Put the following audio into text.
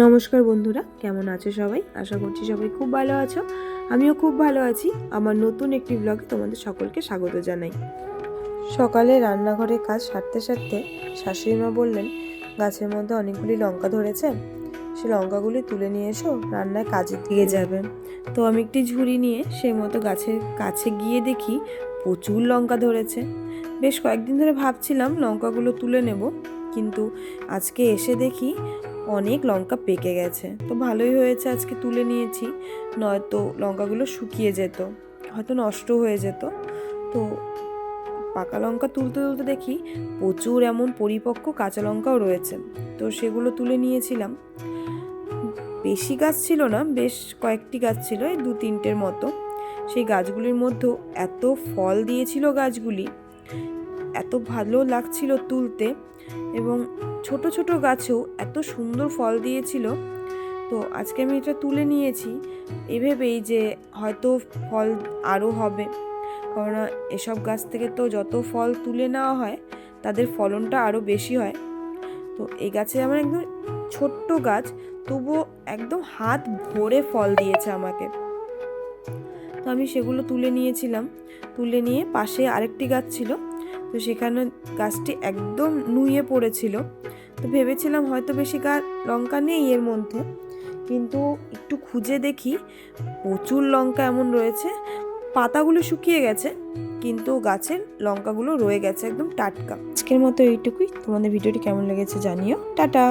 নমস্কার বন্ধুরা, কেমন আছো সবাই? আশা করছি সবাই খুব ভালো আছো। আমিও খুব ভালো আছি। আমার নতুন একটি ব্লগে তোমাদের সকলকে স্বাগত জানাই। সকালে রান্নাঘরে কাজ সারতে সারতে শাশুড়ি মা বললেন, গাছের মধ্যে অনেকগুলি লঙ্কা ধরেছে, সে লঙ্কাগুলি তুলে নিয়ে এসো, রান্নায় কাজে দিয়ে যাবে। তো আমি একটি ঝুড়ি নিয়ে সেই মতো গাছের কাছে গিয়ে দেখি প্রচুর লঙ্কা ধরেছে। বেশ কয়েকদিন ধরে ভাবছিলাম লঙ্কাগুলো তুলে নেব, কিন্তু আজকে এসে দেখি অনেক লঙ্কা পেকে গেছে। তো ভালোই হয়েছে আজকে তুলে নিয়েছি, নয়তো লঙ্কাগুলো শুকিয়ে যেত, হয়তো নষ্ট হয়ে যেত। তো পাকা লঙ্কা তুলতে তুলতে দেখি প্রচুর এমন পরিপক্ক কাঁচা লঙ্কাও রয়েছে। তো সেগুলো তুলে নিয়েছিলাম। বেশি গাছ ছিল না, বেশ কয়েকটি গাছ ছিল, এই 2-3টের মতো। সেই গাছগুলির মধ্যেও এত ফল দিয়েছিল গাছগুলি, এত ভালো লাগছিল তুলতে, এবং ছোট ছোট গাছেও এত সুন্দর ফল দিয়েছিল। তো আজকে আমি এটা তুলে নিয়েছি এভেবেই যে হয়তো ফল আরও হবে, কারণ এসব গাছ থেকে তো যত ফল তুলে নেওয়া হয় তাদের ফলনটা আরও বেশি হয়। তো এই গাছে আমার একদম ছোট্ট গাছ, তবুও একদম হাত ভরে ফল দিয়েছে আমাকে। তো আমি সেগুলো তুলে নিয়েছিলাম। তুলে নিয়ে পাশে আরেকটি গাছ ছিল, তো সেখানে গাছটি একদম নুয়ে পড়েছিল। তো ভেবেছিলাম হয়তো বেশি লঙ্কা নেই এর মধ্যে, কিন্তু একটু খুঁজে দেখি প্রচুর লঙ্কা এমন রয়েছে। পাতাগুলো শুকিয়ে গেছে, কিন্তু গাছের লঙ্কাগুলো রয়ে গেছে একদম টাটকা। আজকের মতো এইটুকুই। তোমাদের ভিডিওটি কেমন লেগেছে জানিও। টাটা।